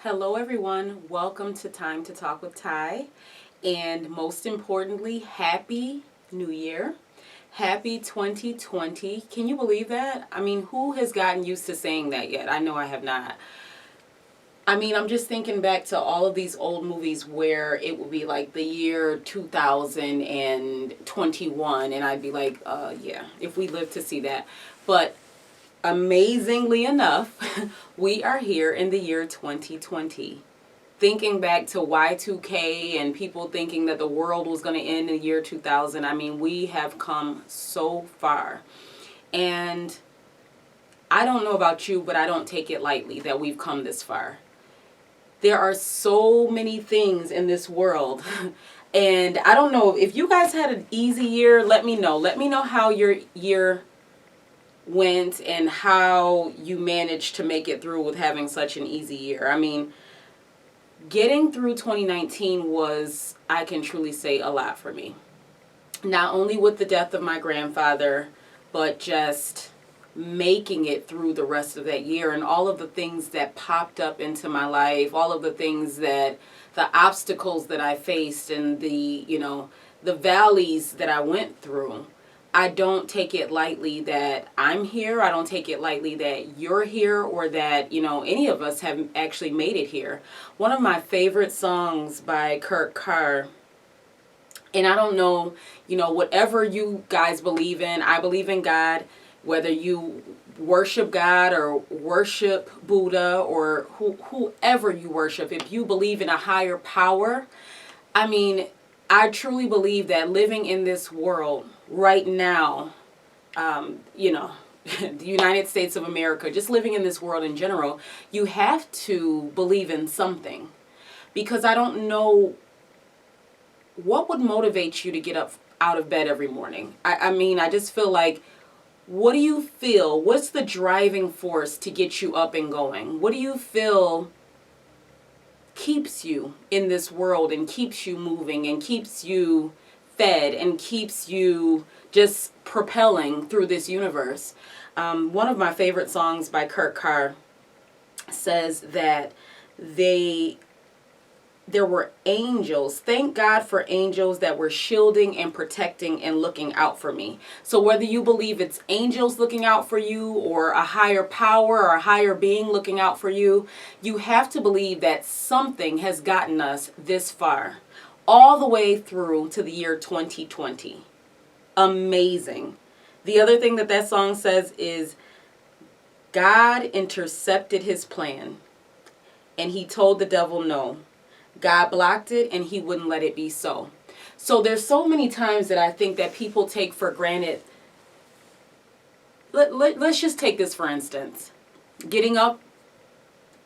Hello, everyone. Welcome to Time to Talk with Ty. And most importantly, Happy New Year. Happy 2020. Can you believe that? I mean, who has gotten used to saying that yet? I know I have not. I mean, I'm just thinking back to all of these old movies where it would be like the year 2021, and I'd be like, yeah, if we live to see that. But amazingly enough, we are here in the year 2020. Thinking back to Y2K and people thinking that the world was going to end in the year 2000, I mean, we have come so far. And I don't know about you, but I don't take it lightly that we've come this far. There are so many things in this world. And I don't know, if you guys had an easy year, let me know. Let me know how your year went and how you managed to make it through with having such an easy year. I mean, getting through 2019 was, I can truly say, a lot for me. Not only with the death of my grandfather, but just making it through the rest of that year and all of the things that popped up into my life, all of the things that, the obstacles that I faced and the valleys that I went through. I don't take it lightly that I'm here. I don't take it lightly that you're here or that, any of us have actually made it here. One of my favorite songs by Kurt Carr, and I don't know, whatever you guys believe in, I believe in God, whether you worship God or worship Buddha or whoever you worship, if you believe in a higher power, I mean, I truly believe that living in this world right now, the United States of America, just living in this world in general, you have to believe in something. Because I don't know what would motivate you to get up out of bed every morning. I mean, I just feel like, what do you feel? What's the driving force to get you up and going? What do you feel keeps you in this world and keeps you moving and keeps you fed and keeps you just propelling through this universe? One of my favorite songs by Kurt Carr says that there were angels. Thank God for angels that were shielding and protecting and looking out for me. So whether you believe it's angels looking out for you or a higher power or a higher being looking out for you, you have to believe that something has gotten us this far, all the way through to the year 2020. Amazing. The other thing that song says is God intercepted his plan and he told the devil no. God blocked it and he wouldn't let it be so. So there's so many times that I think that people take for granted. Let's just take this for instance. Getting up,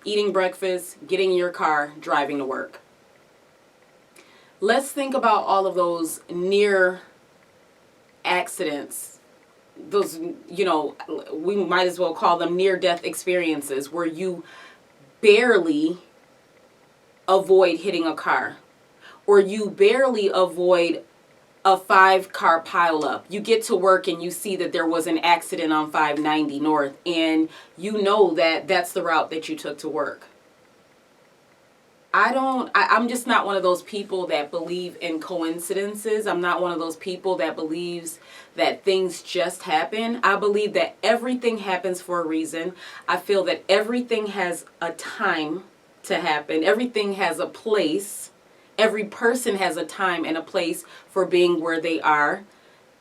eating breakfast, getting in your car, driving to work. Let's think about all of those near accidents. Those, we might as well call them near-death experiences where you barely avoid hitting a car, or you barely avoid a 5-car pileup. You get to work and you see that there was an accident on 590 North, and you know that that's the route that you took to work. I'm just not one of those people that believe in coincidences. I'm not one of those people that believes that things just happen. I believe that everything happens for a reason. I feel that everything has a time to happen. Everything has a place. Every person has a time and a place for being where they are.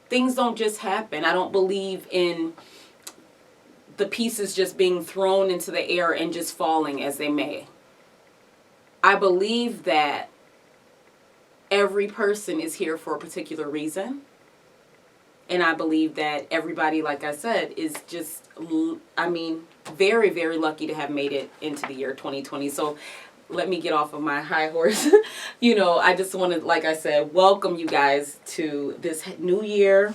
Things don't just happen. I don't believe in the pieces just being thrown into the air and just falling as they may. I believe that every person is here for a particular reason. And I believe that everybody, like I said, is just, very, very lucky to have made it into the year 2020. So let me get off of my high horse. I just want to, like I said, welcome you guys to this new year,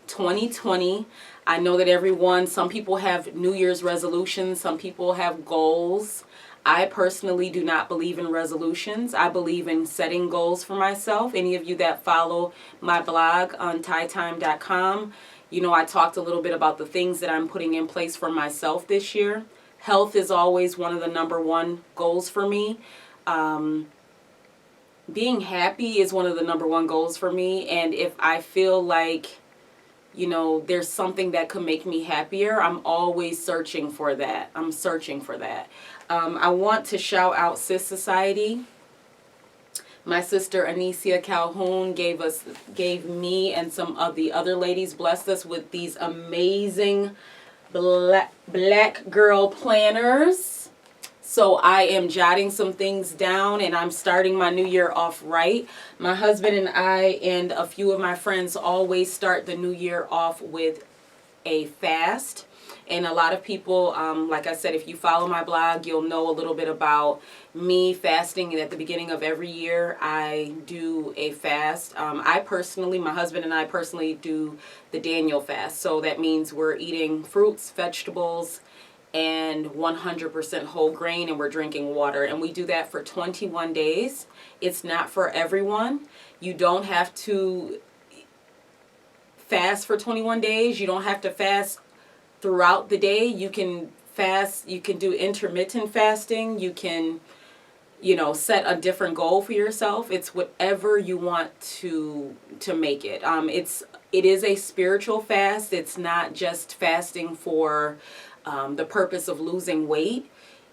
2020. I know that some people have New Year's resolutions. Some people have goals. I personally do not believe in resolutions. I believe in setting goals for myself. Any of you that follow my blog on tyme.com, I talked a little bit about the things that I'm putting in place for myself this year. Health is always one of the number one goals for me. Being happy is one of the number one goals for me. And if I feel like, you know, there's something that could make me happier, I'm always searching for that. I'm searching for that. I want to shout out Sis Society. My sister Anicia Calhoun gave me and some of the other ladies, blessed us with these amazing black girl planners. So I am jotting some things down, and I'm starting my new year off right. My husband and I and a few of my friends always start the new year off with a fast. And a lot of people, like I said, if you follow my blog, you'll know a little bit about me fasting. And at the beginning of every year, I do a fast. I personally, my husband and I personally do the Daniel fast. So that means we're eating fruits, vegetables, and 100% whole grain, and we're drinking water. And we do that for 21 days. It's not for everyone. You don't have to fast for 21 days. You don't have to fast throughout the day. You can fast, you can do intermittent fasting. You can, you know, set a different goal for yourself. It's whatever you want to make it. It is a spiritual fast. It's not just fasting for the purpose of losing weight.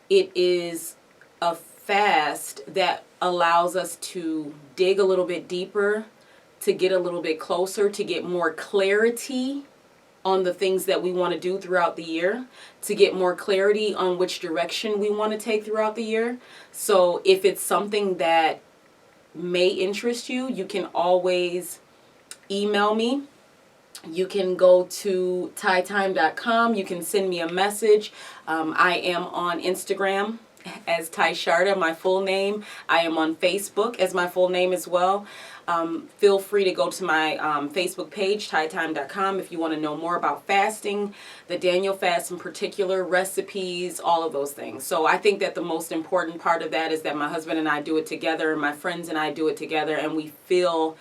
It is a fast that allows us to dig a little bit deeper, to get a little bit closer, to get more clarity on the things that we want to do throughout the year, to get more clarity on which direction we want to take throughout the year. So if it's something that may interest you, you can always email me. You can go to tyme.com. You can send me a message. I am on Instagram as Ty Sharda, my full name. I am on Facebook as my full name as well. Feel free to go to my Facebook page, tytime.com, if you want to know more about fasting, the Daniel fast in particular, recipes, all of those things. So I think that the most important part of that is that my husband and I do it together, and my friends and I do it together, and we feel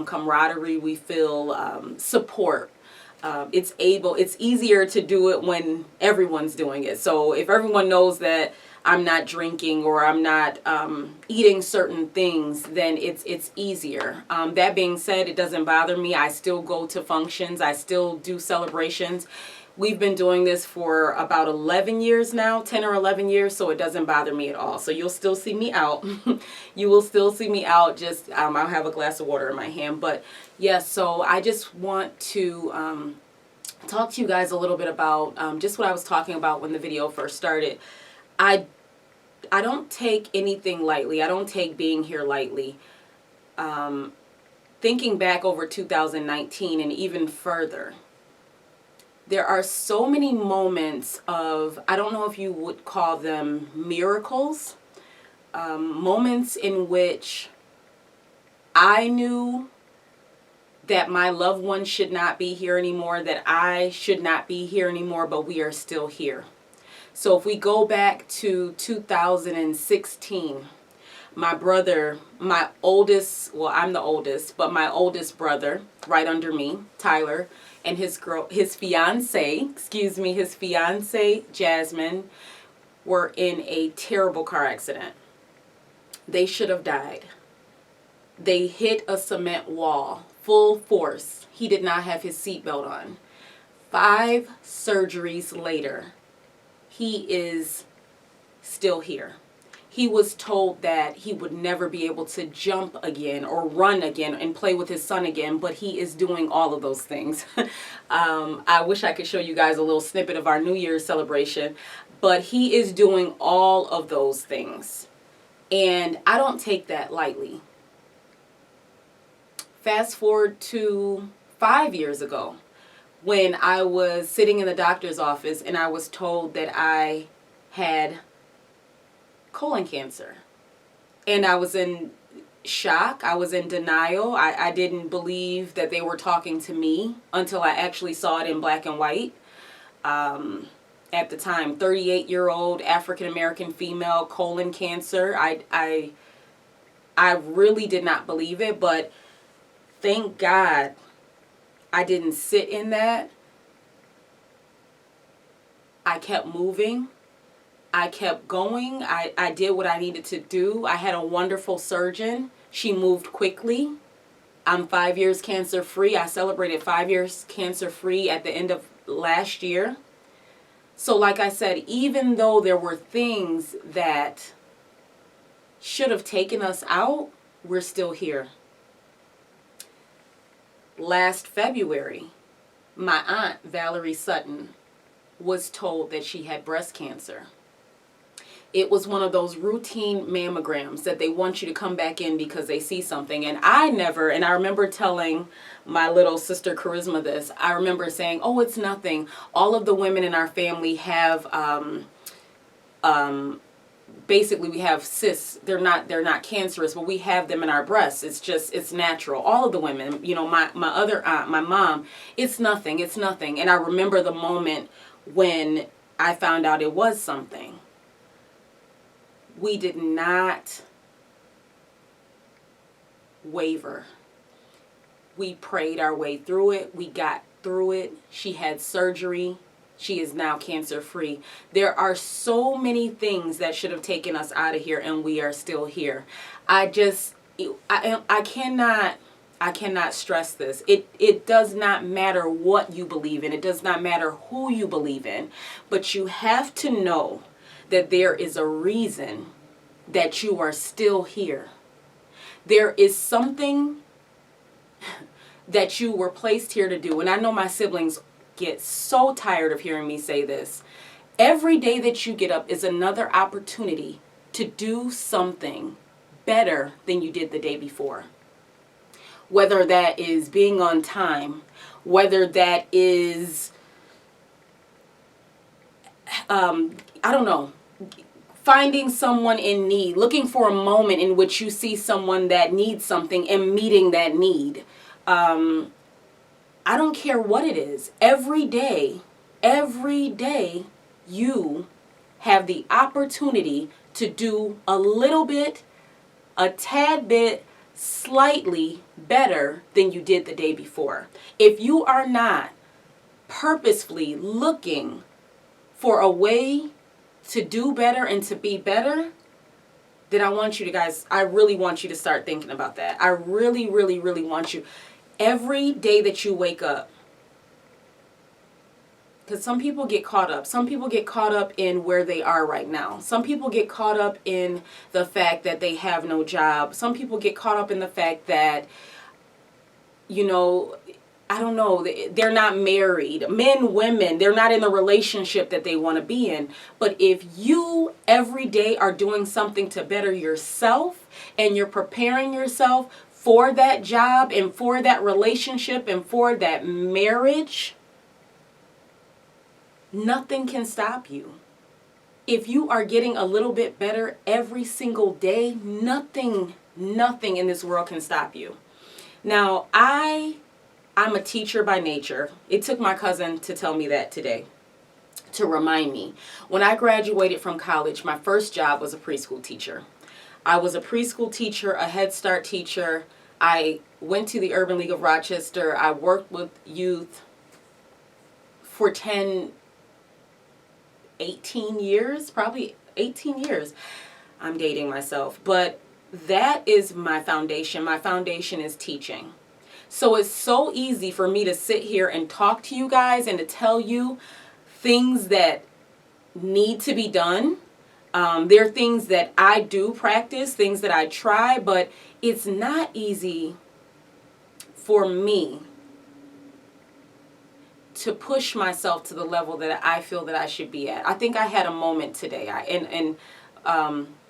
camaraderie, we feel support. It's easier to do it when everyone's doing it. So if everyone knows that I'm not drinking or I'm not eating certain things, then it's easier. That being said, it doesn't bother me. I still go to functions. I still do celebrations. We've been doing this for about 11 years now, 10 or 11 years, so it doesn't bother me at all. So you'll still see me out. You will still see me out, just I'll have a glass of water in my hand. But yes, so I just want to talk to you guys a little bit about just what I was talking about when the video first started. I don't take anything lightly. I don't take being here lightly. Thinking back over 2019 and even further, there are so many moments of, I don't know if you would call them miracles, moments in which I knew that my loved one should not be here anymore, that I should not be here anymore, but we are still here. So if we go back to 2016, my brother, my oldest, well, I'm the oldest, but my oldest brother, right under me, Tyler, and his fiance, Jasmine, were in a terrible car accident. They should have died. They hit a cement wall, full force. He did not have his seatbelt on. 5 surgeries later, he is still here. He was told that he would never be able to jump again or run again and play with his son again, but he is doing all of those things. I wish I could show you guys a little snippet of our New Year's celebration, but he is doing all of those things. And I don't take that lightly. Fast forward to 5 years ago, when I was sitting in the doctor's office and I was told that I had colon cancer. And I was in shock. I was in denial. I didn't believe that they were talking to me until I actually saw it in black and white. At the time, 38-year-old African-American female, colon cancer. I really did not believe it, but thank God I didn't sit in that. I kept moving. I kept going. I did what I needed to do. I had a wonderful surgeon. She moved quickly. I'm 5 years cancer free. I celebrated 5 years cancer free at the end of last year. So like I said, even though there were things that should have taken us out, we're still here. Last February, my aunt, Valerie Sutton, was told that she had breast cancer. It was one of those routine mammograms that they want you to come back in because they see something. And I remember telling my little sister Charisma this. I remember saying, oh, it's nothing. All of the women in our family have, basically we have cysts. They're not cancerous, but we have them in our breasts. It's natural. All of the women, my other aunt, my mom, it's nothing. And I remember the moment when I found out it was something. We did not waver. We prayed our way through it. We got through it. She had surgery. She is now cancer free. There are so many things that should have taken us out of here, and we are still here. I cannot stress this. It does not matter what you believe in. It does not matter who you believe in. But you have to know that there is a reason that you are still here. There is something that you were placed here to do. And I know my siblings get so tired of hearing me say this. Every day that you get up is another opportunity to do something better than you did the day before. Whether that is being on time, whether that is, finding someone in need, looking for a moment in which you see someone that needs something and meeting that need. I don't care what it is. Every day, you have the opportunity to do a little bit, a tad bit, slightly better than you did the day before. If you are not purposefully looking for a way to do better and to be better, then I really want you to start thinking about that. I really, really, really want you. Every day that you wake up, because some people get caught up. Some people get caught up in where they are right now. Some people get caught up in the fact that they have no job. Some people get caught up in the fact that, they're not married. Men, women, they're not in the relationship that they want to be in. But if you every day are doing something to better yourself and you're preparing yourself for that job and for that relationship and for that marriage, nothing can stop you. If you are getting a little bit better every single day, nothing in this world can stop you. Now, I'm a teacher by nature. It took my cousin to tell me that today, to remind me. When I graduated from college, my first job was a preschool teacher. I was a preschool teacher, a Head Start teacher. I went to the Urban League of Rochester. I worked with youth for 18 years, probably 18 years. I'm dating myself. But that is my foundation. My foundation is teaching. So it's so easy for me to sit here and talk to you guys and to tell you things that need to be done. There are things that I do practice, things that I try, but it's not easy for me to push myself to the level that I feel that I should be at. I think I had a moment today, and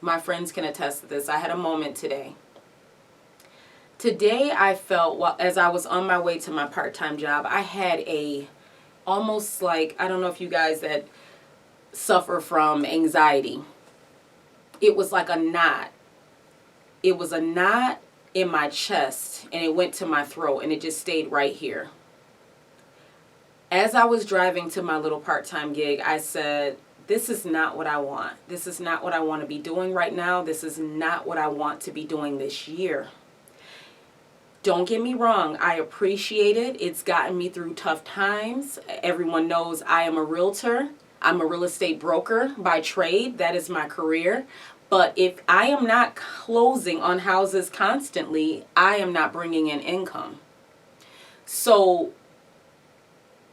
my friends can attest to this. I had a moment today. Today I felt, as I was on my way to my part-time job, I had almost like, I don't know if you guys that suffer from anxiety. It was like a knot. It was a knot in my chest, and it went to my throat, and it just stayed right here. As I was driving to my little part-time gig, I said, this is not what I want. This is not what I want to be doing right now. This is not what I want to be doing this year. Don't get me wrong, I appreciate it. It's gotten me through tough times. Everyone knows I am a realtor. I'm a real estate broker by trade. That is my career. But if I am not closing on houses constantly, I am not bringing in income. So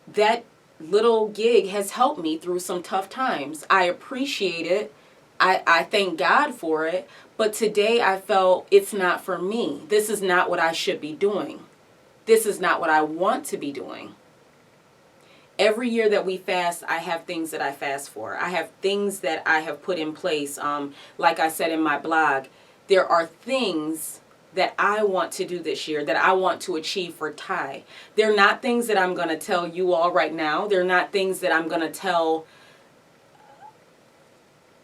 that little gig has helped me through some tough times. I appreciate it. I thank God for it. But today I felt it's not for me. This is not what I should be doing. This is not what I want to be doing. Every year that we fast, I have things that I fast for. I have things that I have put in place. Like I said in my blog, there are things that I want to do this year, that I want to achieve for Ty. They're not things that I'm going to tell you all right now. They're not things that I'm going to tell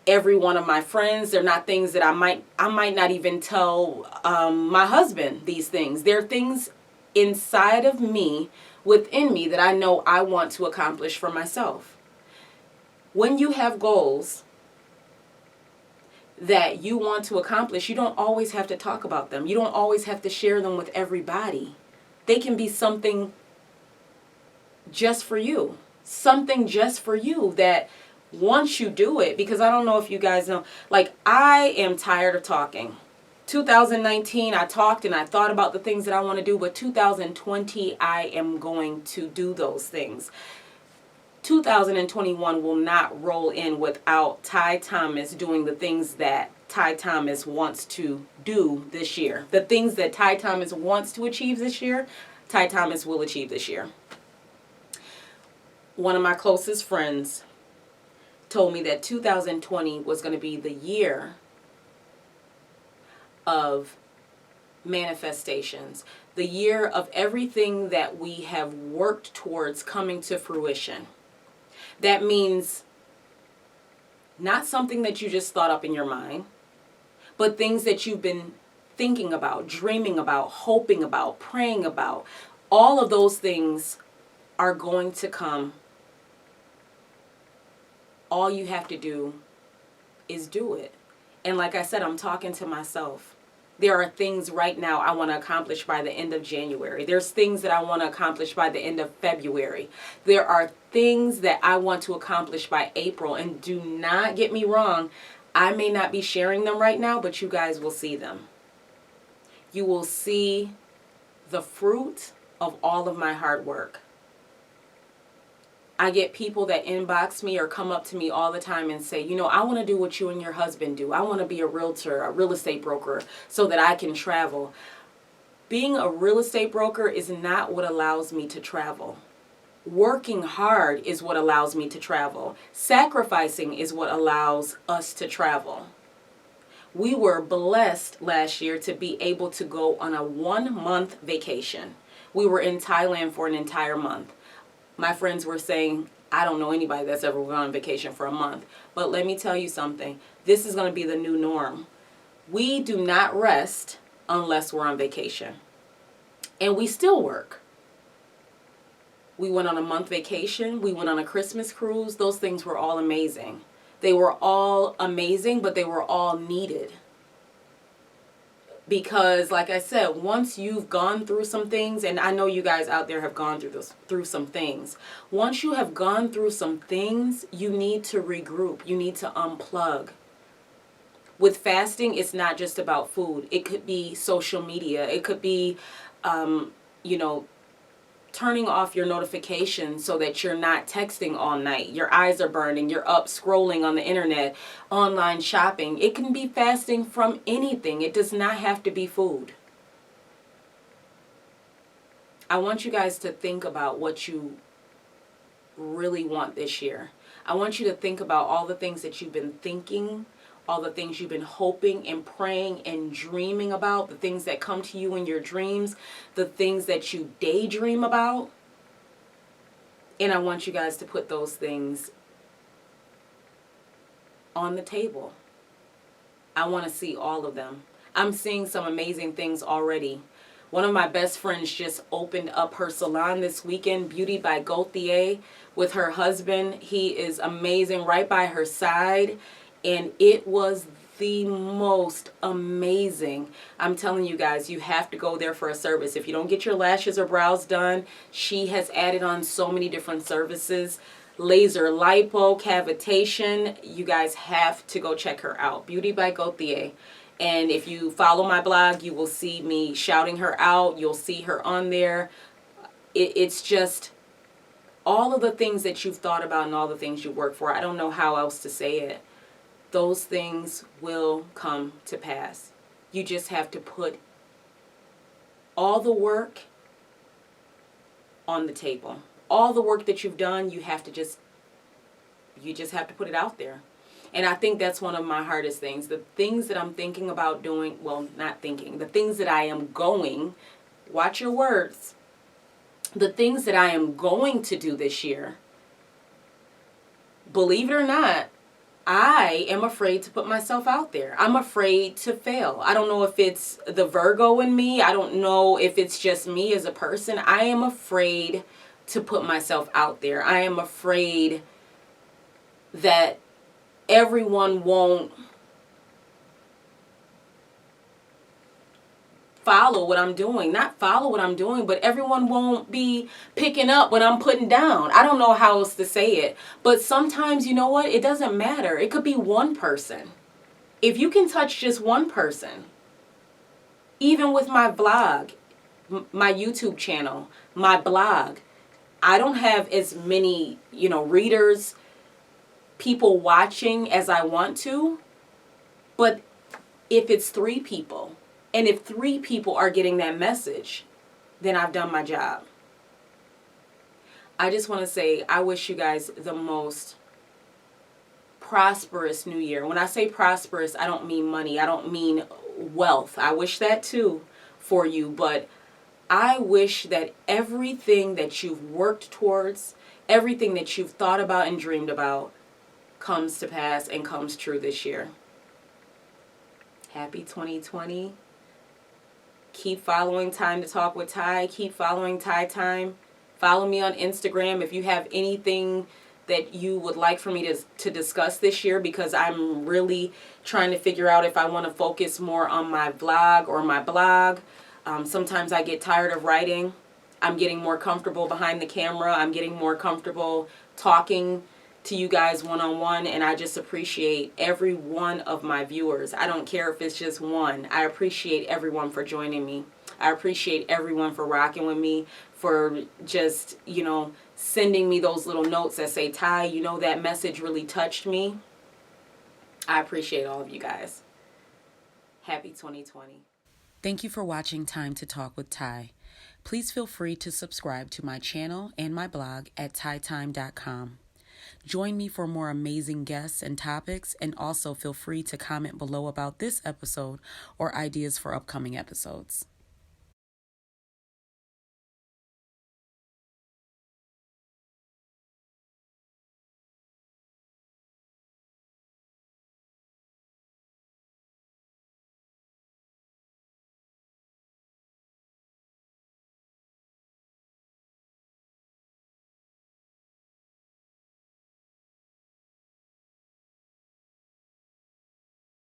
every one of my friends. They're not things that I might not even tell my husband these things. They're things inside of me, within me, that I know I want to accomplish for myself. When you have goals that you want to accomplish, you don't always have to talk about them. You don't always have to share them with everybody. They can be something just for you. Something just for you that once you do it, because I don't know if you guys know, like, I am tired of talking. 2019, I talked and I thought about the things that I want to do, but 2020, I am going to do those things. 2021 will not roll in without Ty Thomas doing the things that Ty Thomas wants to do this year. The things that Ty Thomas wants to achieve this year, Ty Thomas will achieve this year. One of my closest friends told me that 2020 was going to be the year of manifestations, the year of everything that we have worked towards coming to fruition. That means not something that you just thought up in your mind, but things that you've been thinking about, dreaming about, hoping about, praying about. All of those things are going to come. All you have to do is do it. And like I said, I'm talking to myself. There are things right now I want to accomplish by the end of January. There's things that I want to accomplish by the end of February. There are things that I want to accomplish by April. And do not get me wrong, I may not be sharing them right now, but you guys will see them. You will see the fruit of all of my hard work. I get people that inbox me or come up to me all the time and say, you know, I want to do what you and your husband do. I want to be a realtor, a real estate broker, so that I can travel. Being a real estate broker is not what allows me to travel. Working hard is what allows me to travel. Sacrificing is what allows us to travel. We were blessed last year to be able to go on a 1-month vacation. We were in Thailand for an entire month. My friends were saying, I don't know anybody that's ever gone on vacation for a month. But let me tell you something. This is going to be the new norm. We do not rest unless we're on vacation. And we still work. We went on a month vacation. We went on a Christmas cruise. Those things were all amazing. They were all amazing, but they were all needed. Because, like I said, once you've gone through some things, and I know you guys out there have gone through some things. Once you have gone through some things, you need to regroup. You need to unplug. With fasting, it's not just about food. It could be social media. It could be, turning off your notifications so that you're not texting all night. Your eyes are burning. You're up scrolling on the internet, online shopping. It can be fasting from anything. It does not have to be food. I want you guys to think about what you really want this year. I want you to think about all the things that you've been thinking, all the things you've been hoping and praying and dreaming about, the things that come to you in your dreams, the things that you daydream about. And I want you guys to put those things on the table. I want to see all of them. I'm seeing some amazing things already. One of my best friends just opened up her salon this weekend, Beauty by Gaultier, with her husband. He is amazing, right by her side. And it was the most amazing. I'm telling you guys, you have to go there for a service. If you don't get your lashes or brows done, she has added on so many different services. laser lipo, cavitation. You guys have to go check her out. Beauty by Gauthier. And if you follow my blog, you will see me shouting her out. You'll see her on there. It's just all of the things that you've thought about and all the things you work for. I don't know how else to say it. Those things will come to pass. You just have to put all the work on the table. All the work that you've done, you just have to put it out there. And I think that's one of my hardest things. The things that I'm thinking about doing, well, not thinking, the things that I am going, watch your words, the things that I am going to do this year, believe it or not, I am afraid to put myself out there. I'm afraid to fail. I don't know if it's the Virgo in me. I don't know if it's just me as a person. I am afraid to put myself out there. I am afraid that everyone won't follow what I'm doing. Not follow what I'm doing, but everyone won't be picking up what I'm putting down. I don't know how else to say it. But sometimes, you know what? It doesn't matter. It could be one person. If you can touch just one person, even with my vlog, my YouTube channel, my blog, I don't have as many, readers, people watching as I want to. But if it's 3 people, and if 3 people are getting that message, then I've done my job. I just want to say, I wish you guys the most prosperous new year. When I say prosperous, I don't mean money. I don't mean wealth. I wish that too for you. But I wish that everything that you've worked towards, everything that you've thought about and dreamed about comes to pass and comes true this year. Happy 2020. Keep following Time to Talk with Ty. Keep following Time. Follow me on Instagram if you have anything that you would like for me to discuss this year, because I'm really trying to figure out if I want to focus more on my vlog or my blog. Sometimes I get tired of writing. I'm getting more comfortable behind the camera. I'm getting more comfortable talking to you guys one-on-one, and I just appreciate every one of my viewers. I don't care if it's just one. I appreciate everyone for joining me. I appreciate everyone for rocking with me, for just, sending me those little notes that say, Ty, that message really touched me. I appreciate all of you guys. Happy 2020. Thank you for watching Time to Talk with Ty. Please feel free to subscribe to my channel and my blog at tytime.com. Join me for more amazing guests and topics, and also feel free to comment below about this episode or ideas for upcoming episodes.